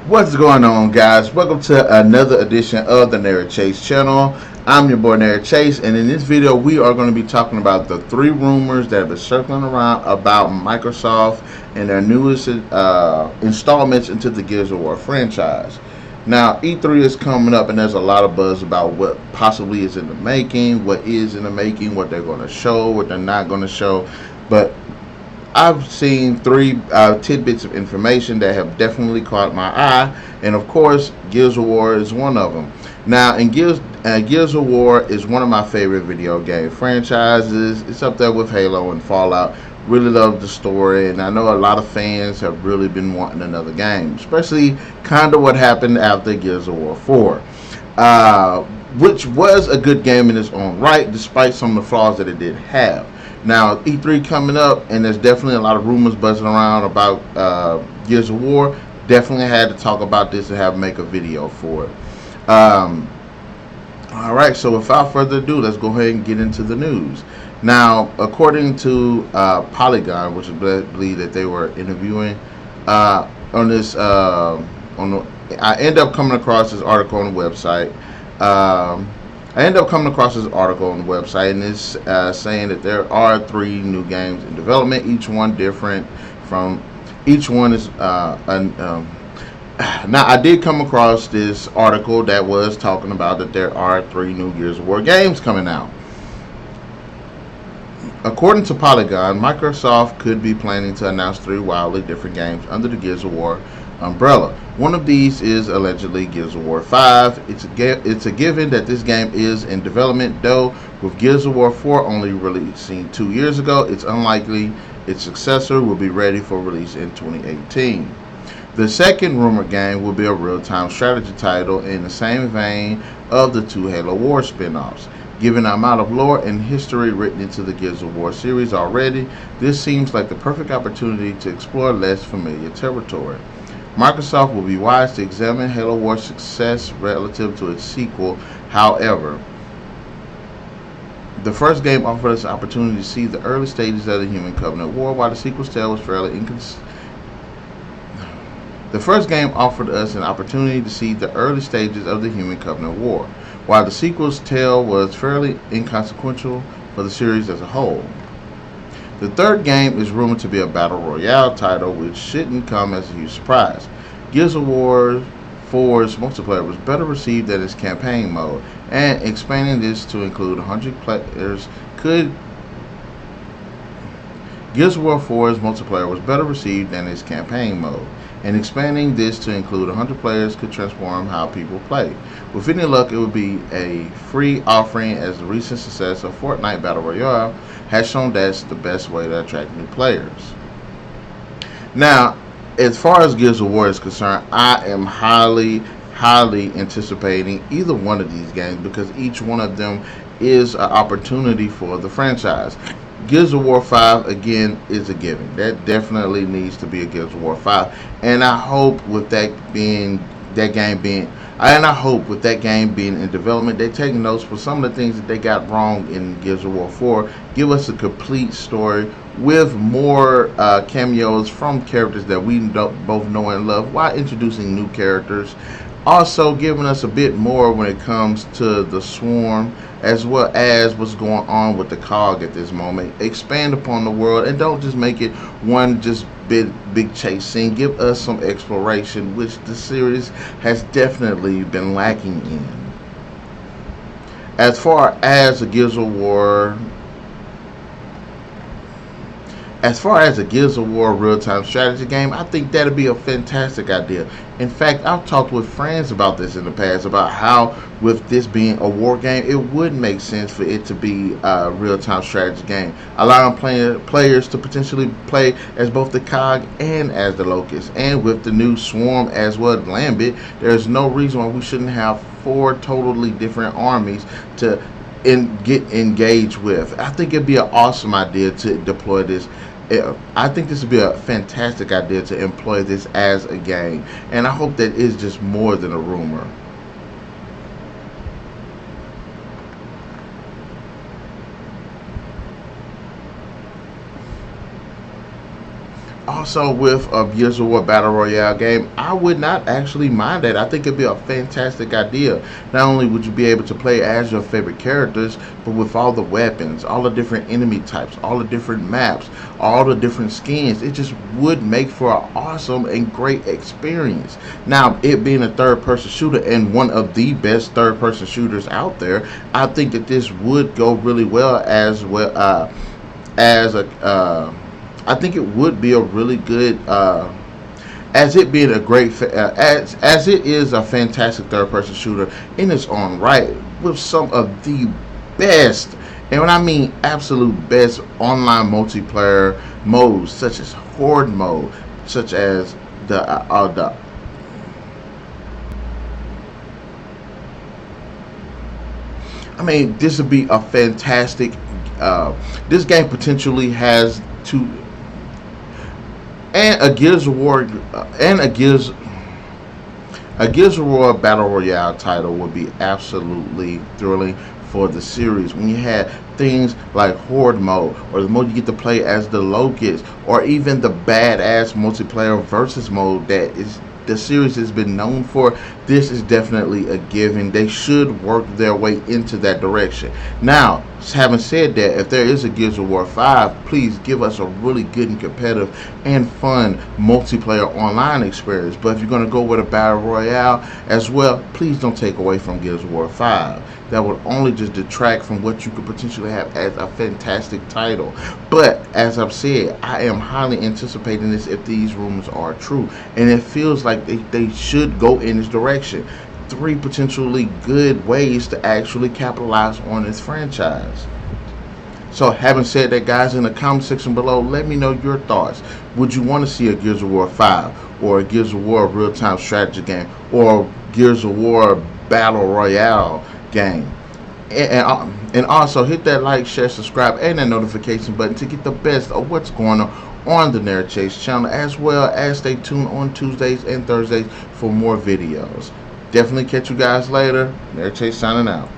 What's going on, guys? Welcome to another edition of the Narik channel. I'm your boy Narik Chase, and in this video, we are going to be talking about the three rumors that have been circling around about Microsoft and their newest installments into the Gears of War franchise. Now, E3 is coming up, and there's a lot of buzz about what possibly is in the making, what is in the making, what they're going to show, what they're not going to show. But I've seen three tidbits of information that have definitely caught my eye, and of course, Gears of War is one of them. Now, in Gears of War is one of my favorite video game franchises. It's up there with Halo and Fallout. Really love the story, and I know a lot of fans have really been wanting another game, especially kind of what happened after Gears of War 4. Uh, which was a good game in its own right, despite some of the flaws that it did have. Now, E3 coming up, and there's definitely a lot of rumors buzzing around about Gears of War. Definitely had to talk about this and have make a video for it. All right, so without further ado, let's go ahead and get into the news. Now, according to Polygon, which I believe that they were interviewing on this, I end up coming across this article on the website. I ended up coming across this article on the website, and it's saying that there are three new games in development, each one different from each one is now I did come across this article that was talking about that there are three new Gears of War games coming out. According to Polygon, Microsoft could be planning to announce three wildly different games under the Gears of War umbrella. One of these is allegedly Gears of War 5. It's a given that this game is in development, though with Gears of War 4 only releasing 2 years ago, it's unlikely its successor will be ready for release in 2018. The second rumored game will be a real-time strategy title in the same vein of the two Halo War spin-offs. Given the amount of lore and history written into the Gears of War series already, this seems like the perfect opportunity to explore less familiar territory. Microsoft will be wise to examine Halo War's success relative to its sequel. However, the first game offered us an opportunity to see the early stages of the Human Covenant War, while the sequel's tale was fairly inconsistent. The first game offered us an opportunity to see the early stages of the Human Covenant War, while the sequel's tale was fairly inconsequential for the series as a whole. The third game is rumored to be a Battle Royale title, which shouldn't come as a huge surprise. Gears of War 4's multiplayer was better received than its campaign mode, and expanding this to include 100 players could Gears of War 4's multiplayer was better received than its campaign mode, and expanding this to include 100 players could transform how people play. With any luck, it would be a free offering, as the recent success of Fortnite Battle Royale has shown that's the best way to attract new players. Now, as far as Gears of War is concerned, I am highly anticipating either one of these games because each one of them is an opportunity for the franchise. Gears of War 5 again is a given. That definitely needs to be a Gears of War 5, and I hope with I hope with that game being in development, they take notes for some of the things that they got wrong in Gears of War 4. Give us a complete story with more cameos from characters that we both know and love, while introducing new characters. Also giving us a bit more when it comes to the Swarm, as well as what's going on with the COG at this moment. Expand upon the world and don't just make it one just big chase scene. Give us some exploration, which the series has definitely been lacking in. As far as the Gears of War As far as a Gears of War real-time strategy game, I think that'd be a fantastic idea. In fact, I've talked with friends about this in the past, about how with this being a war game, it would make sense for it to be a real-time strategy game, allowing players to potentially play as both the COG and as the Locust. And with the new Swarm as well as Lambit, there's no reason why we shouldn't have four totally different armies to get engaged with. I think it'd be an awesome idea to deploy this. I think this would be a fantastic idea to employ this as a game, and I hope that it's just more than a rumor. also with a Gears of War Battle Royale game, I would not actually mind that. I think it'd be a fantastic idea. Not only would you be able to play as your favorite characters, but with all the weapons, all the different enemy types, all the different maps, all the different skins, it just would make for an awesome and great experience. Now, it being a third-person shooter and one of the best third-person shooters out there, I think that this would go really well as a I think it would be a really good as it being a great as it is a fantastic third person shooter in its own right with some of the best, and when I mean absolute best, online multiplayer modes such as horde mode, such as the I mean, this would be a fantastic. This game potentially has two and a Gears of War Battle Royale title would be absolutely thrilling for the series. When you had things like Horde mode, or the mode you get to play as the Locusts, or even the badass multiplayer versus mode that is the series has been known for, this is definitely a given. They should work their way into that direction. Now, having said that, if there is a Gears of War 5, please give us a really good and competitive and fun multiplayer online experience. But if you're going to go with a Battle Royale as well, please don't take away from Gears of War 5. That would only just detract from what you could potentially have as a fantastic title. But as I've said, I am highly anticipating this if these rumors are true, and it feels like they should go in this direction. Three potentially good ways to actually capitalize on this franchise. So having said that, guys, in the comment section below, let me know your thoughts. Would you want to see a Gears of War 5 or a Gears of War real-time strategy game or Gears of War Battle Royale game? And also hit that like, share, subscribe, and that notification button to get the best of what's going on the Narik Chase channel, as well as stay tuned on Tuesdays and Thursdays for more videos. Definitely catch you guys later. Narik Chase signing out.